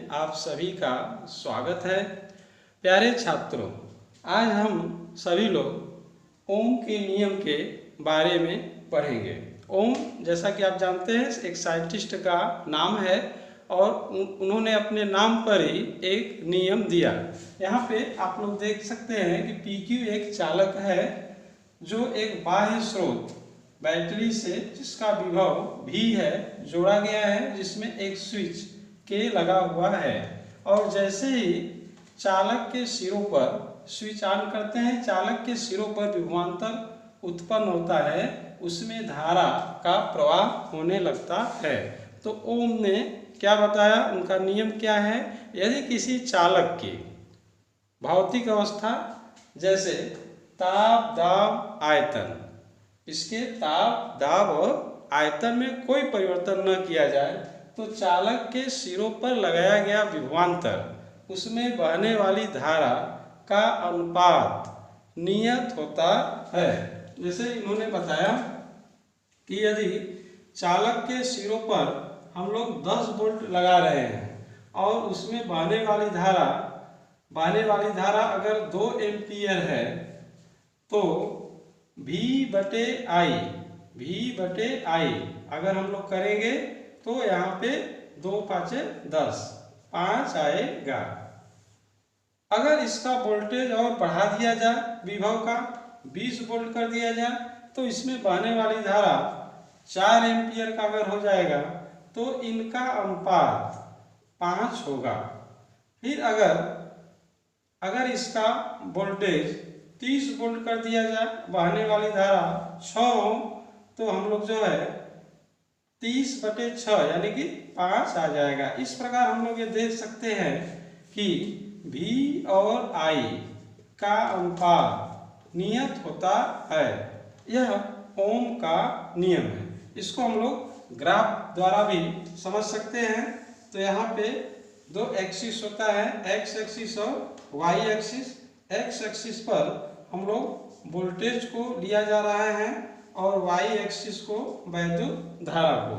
में आप सभी का स्वागत है। प्यारे छात्रों, आज हम सभी लोग ओम के नियम के बारे में पढ़ेंगे। ओम, जैसा कि आप जानते हैं, एक साइंटिस्ट का नाम है और उन्होंने अपने नाम पर ही एक नियम दिया। यहाँ पे आप लोग देख सकते हैं कि PQ एक चालक है जो एक बाह्य स्रोत बैटरी से, जिसका विभव V है, जोड़ा गया है, जिसमें एक स्विच के लगा हुआ है। और जैसे ही चालक के सिरों पर स्विच ऑन करते हैं, चालक के सिरों पर विभवांतर उत्पन्न होता है, उसमें धारा का प्रवाह होने लगता है। तो ओम ने क्या बताया, उनका नियम क्या है? यदि किसी चालक की भौतिक अवस्था जैसे ताप, दाब, आयतन, इसके ताप, दाब और आयतन में कोई परिवर्तन न किया जाए तो चालक के सिरों पर लगाया गया विभवांतर, उसमें बहने वाली धारा का अनुपात नियत होता है। जैसे इन्होंने बताया कि यदि चालक के सिरों पर हम लोग 10 वोल्ट लगा रहे हैं और उसमें बहने वाली धारा अगर 2 एम्पीयर है तो V/I अगर हम लोग करेंगे तो यहाँ पे 2 पाँचे 10, 5 आएगा। अगर इसका वोल्टेज और बढ़ा दिया जाए, विभव का 20 वोल्ट कर दिया जाए, तो इसमें बहने वाली धारा 4 एम्पियर का अगर हो जाएगा तो इनका अनुपात 5 होगा। फिर अगर इसका वोल्टेज 30 वोल्ट कर दिया जाए, बहने वाली धारा 6 ओम, तो हम लोग जो है 30/6 यानी कि 5 आ जाएगा। इस प्रकार हम लोग ये देख सकते हैं कि V और I का अनुपात नियत होता है। यह ओम का नियम है। इसको हम लोग ग्राफ द्वारा भी समझ सकते हैं। तो यहाँ पे 2 एक्सिस होता है, X एक्सिस और Y एक्सिस। X एक्सिस पर हम लोग वोल्टेज को लिया जा रहा है और Y एक्सिस को वैद्युत धारा को।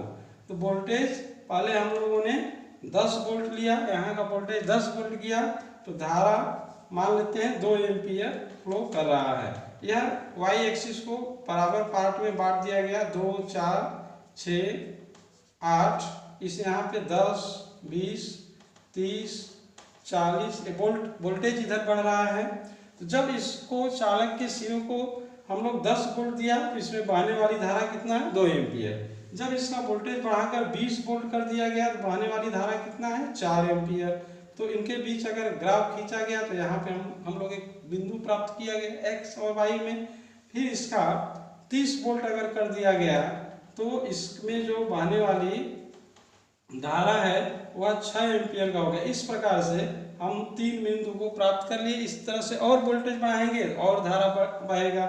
तो वोल्टेज पहले हम लोगों ने 10 वोल्ट लिया, यहाँ का वोल्टेज 10 वोल्ट किया, तो धारा मान लेते हैं 2 एम्पीयर फ्लो कर रहा है। यह Y एक्सिस को बराबर पार्ट में बांट दिया गया, 2, 4, 6, 8। इस यहाँ पे 10, 20, 30, 40 वोल्टेज इधर बढ़ रहा है। तो जब इसको चालक के सिरों को हम लोग 10 वोल्ट दिया तो इसमें बहने वाली धारा कितना है? 2 एम्पियर। जब इसका वोल्टेज बढ़ाकर 20 वोल्ट कर दिया गया तो बहने वाली धारा कितना है? 4 एम्पियर। तो इनके बीच अगर ग्राफ खींचा गया तो यहाँ पे हम लोग एक बिंदु प्राप्त किया गया X और Y में। फिर इसका 30 वोल्ट अगर कर दिया गया तो इसमें जो बहने वाली धारा है वह 6 एम्पियर का हो गया। इस प्रकार से हम 3 बिंदु को प्राप्त कर लिए। इस तरह से और वोल्टेज बढ़ाएंगे और धारा बढ़ेगा।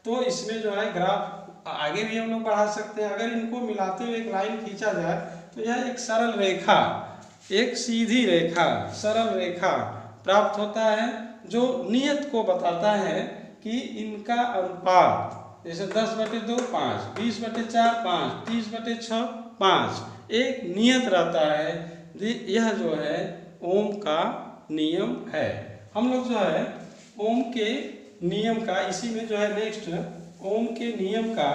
तो इसमें जो है ग्राफ आगे भी हम लोग बढ़ा सकते हैं। अगर इनको मिलाते हुए एक लाइन खींचा जाए तो यह एक सरल रेखा, एक सीधी रेखा, सरल रेखा प्राप्त होता है जो नियत को बताता है कि इनका अनुपात, जैसे 10/2 5, 20/4 5, 30/6 5, एक नियत रहता है। यह जो है ओम का नियम है। हम लोग जो है ओम के नियम का, इसी में जो है नेक्स्ट ओम के नियम का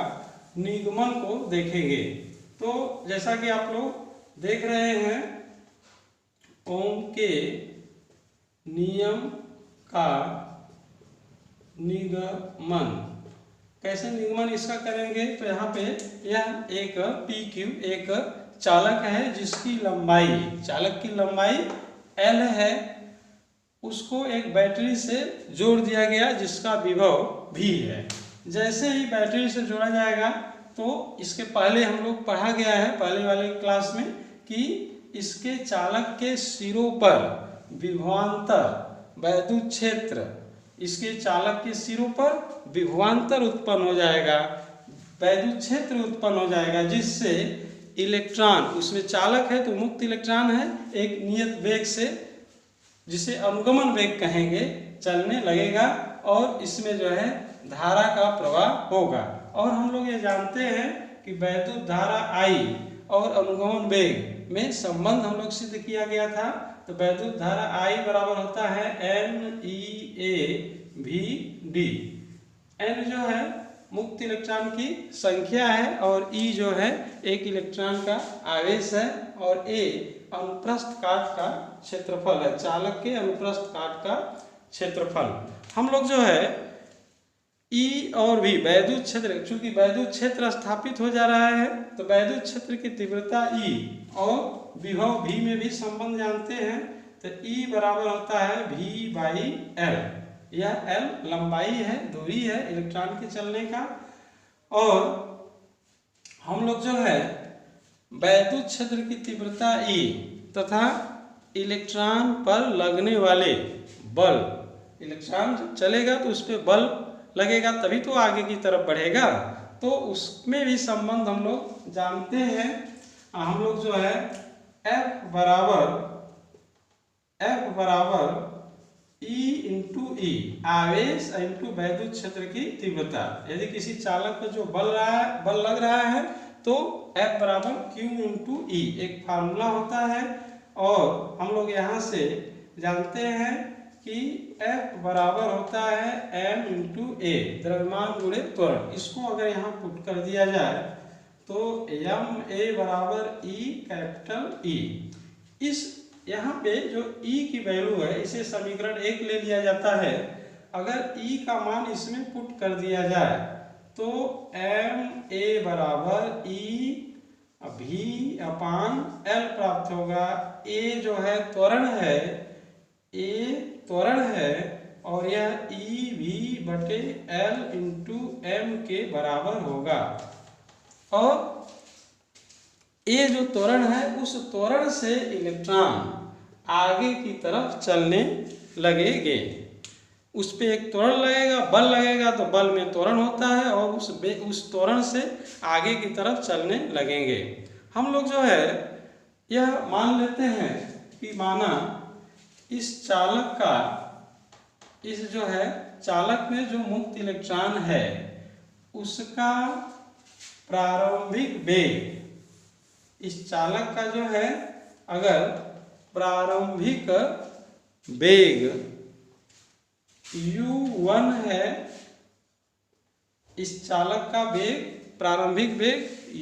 निगमन को देखेंगे। तो जैसा कि आप लोग देख रहे हैं, ओम के नियम का निगमन कैसे निगमन इसका करेंगे? तो यहाँ पे यह एक PQ एक चालक है जिसकी लंबाई, चालक की लंबाई L है, उसको एक बैटरी से जोड़ दिया गया जिसका विभव V है। जैसे ही बैटरी से जोड़ा जाएगा तो इसके पहले हम लोग पढ़ा गया है पहले वाले क्लास में कि इसके चालक के सिरों पर विभवांतर, वैद्युत क्षेत्र, इसके चालक के सिरों पर विभवांतर उत्पन्न हो जाएगा, वैद्युत क्षेत्र उत्पन्न हो जाएगा, जिससे इलेक्ट्रॉन, उसमें चालक है तो मुक्त इलेक्ट्रॉन है, एक नियत वेग से, जिसे अनुगमन वेग कहेंगे, चलने लगेगा और इसमें जो है धारा का प्रवाह होगा। और हम लोग ये जानते हैं कि वैद्युत धारा I और अनुगमन वेग में संबंध हम लोग सिद्ध किया गया था। तो वैद्युत धारा I बराबर होता है NeAVD। N जो है मुक्त इलेक्ट्रॉन की संख्या है और E जो है एक इलेक्ट्रॉन का आवेश है और A अनुप्रस्थ काट का क्षेत्रफल है, चालक के अनुप्रस्थ काट का क्षेत्रफल। हम लोग जो है E और V वैद्युत क्षेत्र, चूंकि वैद्युत क्षेत्र स्थापित हो जा रहा है तो वैद्युत क्षेत्र की तीव्रता E और विभव V में भी संबंध जानते हैं। तो E बराबर होता है V/L। यह L लंबाई है, दूरी है इलेक्ट्रॉन के चलने का। और हम लोग जो है वैद्युत क्षेत्र की तीव्रता E तथा इलेक्ट्रॉन पर लगने वाले बल, इलेक्ट्रॉन जब चलेगा तो उस पर बल लगेगा तभी तो आगे की तरफ बढ़ेगा, तो उसमें भी संबंध हम लोग जानते हैं। हम लोग जो है F बराबर E इंटू E, आवेश इंटू वैद्युत क्षेत्र की तीव्रता। यदि किसी चालक पर जो बल लग रहा है तो F बराबर Q इंटू E एक फार्मूला होता है। और हम लोग यहाँ से जानते हैं कि F बराबर होता है M इंटू A, द्रव्यमान गुणे त्वरण। इसको अगर यहाँ पुट कर दिया जाए तो MA बराबर E कैपिटल E। इस यहाँ पे जो E की वैल्यू है इसे समीकरण 1 ले लिया जाता है। अगर E का मान इसमें पुट कर दिया जाए तो MA बराबर EV/L प्राप्त होगा। A जो है त्वरण है, A त्वरण है और यह EV/L इंटू M के बराबर होगा। और A जो त्वरण है उस त्वरण से इलेक्ट्रॉन आगे की तरफ चलने लगेंगे। उस पे एक त्वरण लगेगा, बल लगेगा तो बल में त्वरण होता है और उस त्वरण से आगे की तरफ चलने लगेंगे। हम लोग जो है यह मान लेते हैं कि माना इस चालक का, इस जो है चालक में जो मुक्त इलेक्ट्रॉन है उसका प्रारंभिक वेग, इस चालक का जो है अगर प्रारंभिक वेग u1 है, इस चालक का वेग प्रारंभिक वेग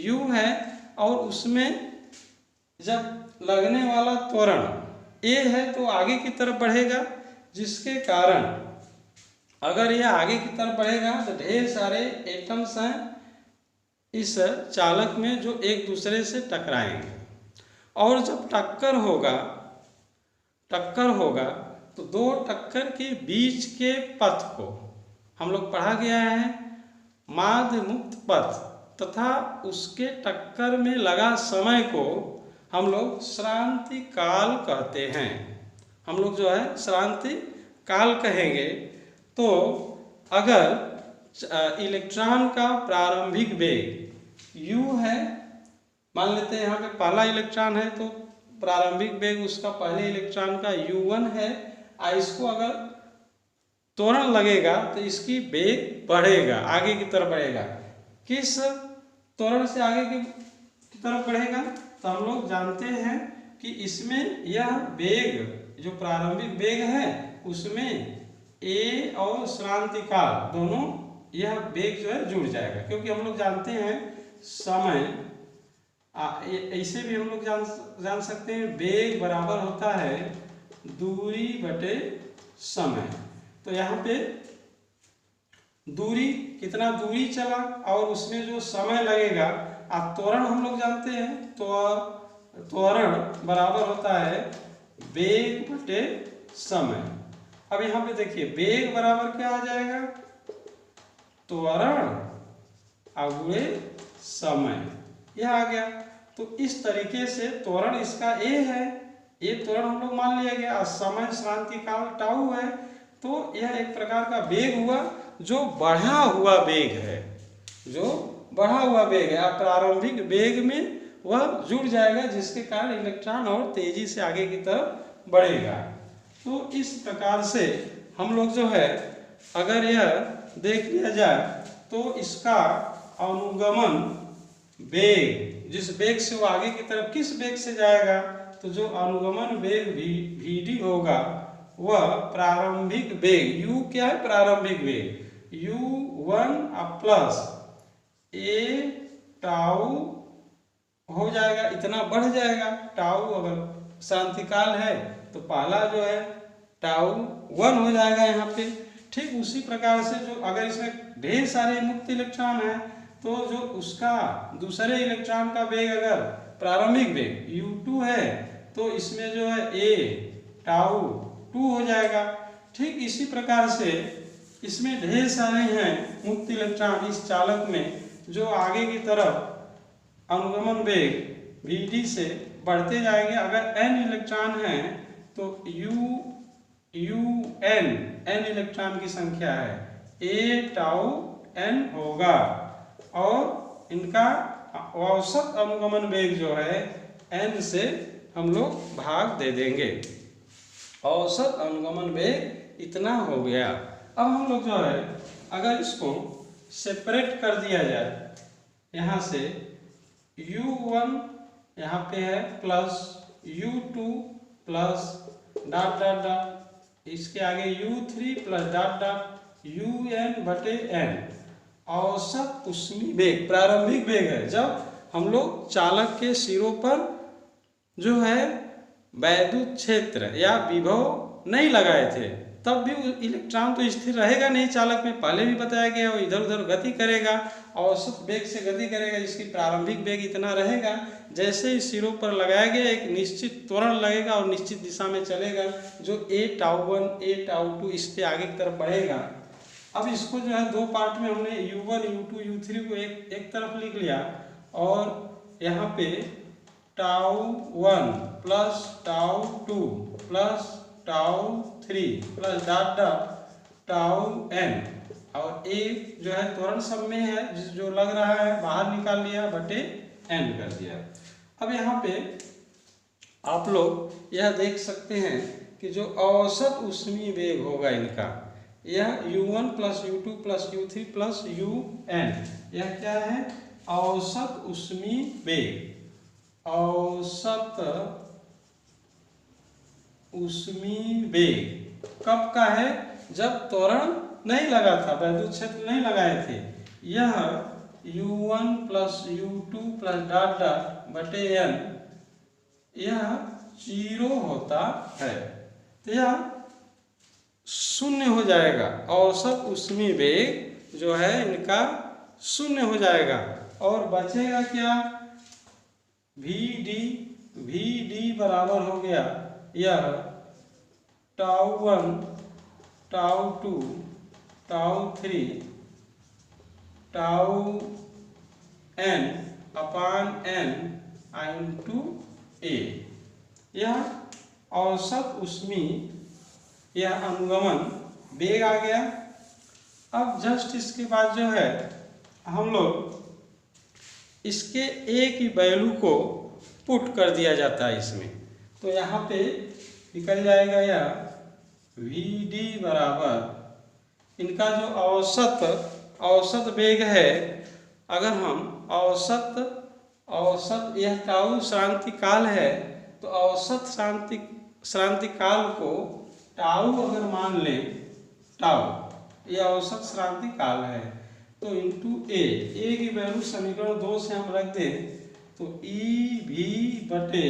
u है और उसमें जब लगने वाला त्वरण a है तो आगे की तरफ बढ़ेगा, जिसके कारण अगर यह आगे की तरफ बढ़ेगा तो ढेर सारे एटम्स हैं इस चालक में जो एक दूसरे से टकराएंगे। और जब टक्कर होगा तो दो टक्कर के बीच के पथ को हम लोग पढ़ा गया है माध्य मुक्त पथ, तथा उसके टक्कर में लगा समय को हम लोग श्रांति काल कहते हैं। हम लोग जो है श्रांति काल कहेंगे। तो अगर इलेक्ट्रॉन का प्रारंभिक वेग u है, मान लेते हैं यहाँ पे पहला इलेक्ट्रॉन है तो प्रारंभिक वेग उसका पहले इलेक्ट्रॉन का u1 है, इसको अगर त्वरण लगेगा तो इसकी वेग बढ़ेगा, आगे की तरफ बढ़ेगा। किस त्वरण से आगे की तरफ बढ़ेगा? तो हम लोग जानते हैं कि इसमें यह वेग जो प्रारंभिक वेग है उसमें a और श्रांति काल दोनों यह वेग जो है जुड़ जाएगा, क्योंकि हम लोग जानते हैं समय, ऐसे भी हम लोग जान सकते हैं वेग बराबर होता है दूरी बटे समय। तो यहाँ पे दूरी, कितना दूरी चला और उसमें जो समय लगेगा, अब त्वरण हम लोग जानते हैं तो त्वरण बराबर होता है वेग बटे समय। अब यहाँ पे देखिए वेग बराबर क्या आ जाएगा, त्वरण गुणे समय, यह आ गया। तो इस तरीके से त्वरण इसका a है, ये त्वरण हम लोग मान लिया गया, समय श्रांति काल टाउ है, तो यह एक प्रकार का वेग हुआ जो बढ़ा हुआ वेग है, जो बढ़ा हुआ वेग है। अब प्रारंभिक वेग में वह जुड़ जाएगा जिसके कारण इलेक्ट्रॉन और तेजी से आगे की तरफ बढ़ेगा। तो इस प्रकार से हम लोग जो है अगर यह देख लिया जाए तो इसका अनुगमन वेग, जिस वेग से वो आगे की तरफ किस वेग से जाएगा तो जो अनुगमन वेग vd होगा वह प्रारंभिक वेग u क्या है, प्रारंभिक वेग u1 प्लस a टाउ हो जाएगा, इतना बढ़ जाएगा। टाउ अगर शांतिकाल है तो पहला जो है टाउ 1 हो जाएगा यहाँ पे। ठीक उसी प्रकार से जो अगर इसमें ढेर सारे मुक्त इलेक्ट्रॉन है तो जो उसका दूसरे इलेक्ट्रॉन का वेग अगर प्रारंभिक वेग u2 है तो इसमें जो है a टाउ 2 हो जाएगा। ठीक इसी प्रकार से इसमें ढेर सारे हैं मुक्त इलेक्ट्रॉन इस चालक में जो आगे की तरफ अनुगमन वेग vd से बढ़ते जाएंगे। अगर n इलेक्ट्रॉन है तो n इलेक्ट्रॉन की संख्या है, a टाउ n होगा और इनका औसत अनुगमन वेग जो है n से हम लोग भाग दे देंगे। औसत अनुगमन वेग इतना हो गया। अब हम लोग जो है अगर इसको सेपरेट कर दिया जाए, यहाँ से u1 यहाँ पे है plus u2 plus dot dot dot, इसके आगे u3 plus dot dot un बटे n। औसत ऊष्मीय वेग प्रारंभिक वेग है जब हम लोग चालक के सिरों पर जो है वैद्युत क्षेत्र या विभव नहीं लगाए थे, तब भी इलेक्ट्रॉन तो स्थिर रहेगा नहीं चालक में, पहले भी बताया गया वो इधर उधर गति करेगा, औसत वेग से गति करेगा जिसकी प्रारंभिक वेग इतना रहेगा। जैसे ही सिरों पर लगाया गया एक निश्चित त्वरण लगेगा और निश्चित दिशा में चलेगा, जो a टाउ 1 a टाउ 2 इसके आगे की तरफ बढ़ेगा। अब इसको जो है दो पार्ट में हमने u1 u2 u3 को एक तरफ लिख लिया और यहाँ पे tau 1 plus tau 2 plus tau 3 plus dot dot tau n और a जो है त्वरण सब में है जो लग रहा है बाहर निकाल लिया बटे n कर दिया। अब यहाँ पे आप लोग यह देख सकते हैं कि जो औसत ऊष्मीय वेग होगा इनका, यह u1 plus u2 plus u3 plus un, यह क्या है, औसत ऊष्मीय वेग। औसत ऊष्मीय वेग कब का है, जब त्वरण नहीं लगा था, वैद्युत क्षेत्र नहीं लगाए थे। यह u1 plus u2 plus dot dot बटे n यह 0 होता है, तो यह शून्य हो जाएगा। औसत ऊष्मीय वेग जो है इनका शून्य हो जाएगा और बचेगा क्या, vd बराबर हो गया यह tau 1 tau 2 tau 3 tau n upon n into a। यह औसत ऊष्मीय यह अनुगमन वेग आ गया। अब जस्ट इसके बाद जो है हम लोग इसके a की वैल्यू को पुट कर दिया जाता है इसमें, तो यहाँ पे निकल जाएगा यह vd बराबर इनका जो औसत वेग है, अगर हम औसत यह टाउ श्रांति काल है तो औसत श्रांति काल को टाउ अगर मान लें, टाउ यह औसत श्रांति काल है तो इंटू a की वैल्यू समीकरण 2 से हम रख दें तो EV बटे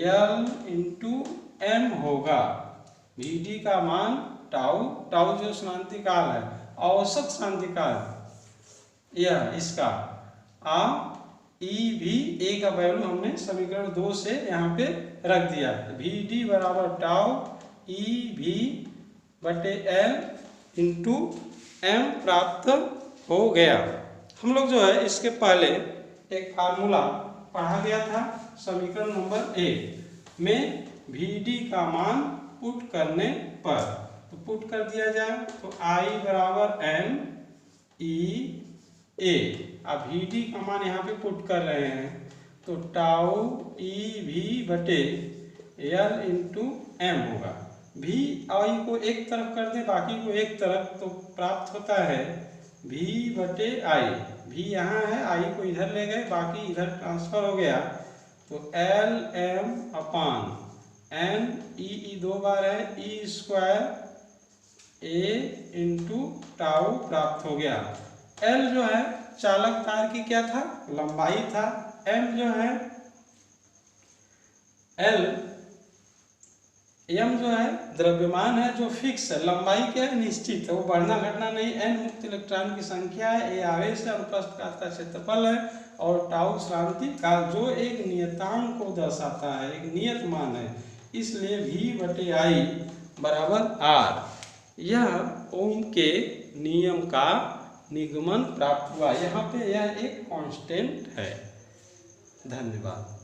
L इंटू m होगा। vd का मान टाउ जो श्रांति काल है, औसत श्रांति काल यह इसका EV a का वैल्यू हमने समीकरण 2 से यहाँ पे रख दिया। vd बराबर टाउ EV बटे L इंटू m प्राप्त हो गया। हम लोग जो है इसके पहले एक फार्मूला पढ़ा गया था समीकरण नंबर 1 में vd का मान पुट करने पर, तो पुट कर दिया जाए तो I बराबर m e a, अब vd का मान यहाँ पे पुट कर रहे हैं तो टाउ EV बटे L इंटू m होगा। v i को एक तरफ कर दे बाकी को एक तरफ तो प्राप्त होता है v बटे i। v यहाँ है, i को इधर ले गए बाकी इधर ट्रांसफर हो गया तो एल एम अपान एन ई 2 बार है, ई स्क्वायर ए इंटू टाउ प्राप्त हो गया। एल जो है चालक तार की क्या था, लंबाई था। एम जो है एम जो है द्रव्यमान है जो फिक्स है, लंबाई क्या है, निश्चित है, वो बढ़ना घटना नहीं। एन मुक्त इलेक्ट्रॉन की संख्या है, ए आवेश है, अनुप्रस्थ काट का क्षेत्रफल है, और टाउ श्रांति का जो एक नियतांक को दर्शाता है, एक नियत मान है, इसलिए V/I बराबर R। यह ओम के नियम का निगमन प्राप्त हुआ। यहाँ पे यह एक कांस्टेंट है। धन्यवाद।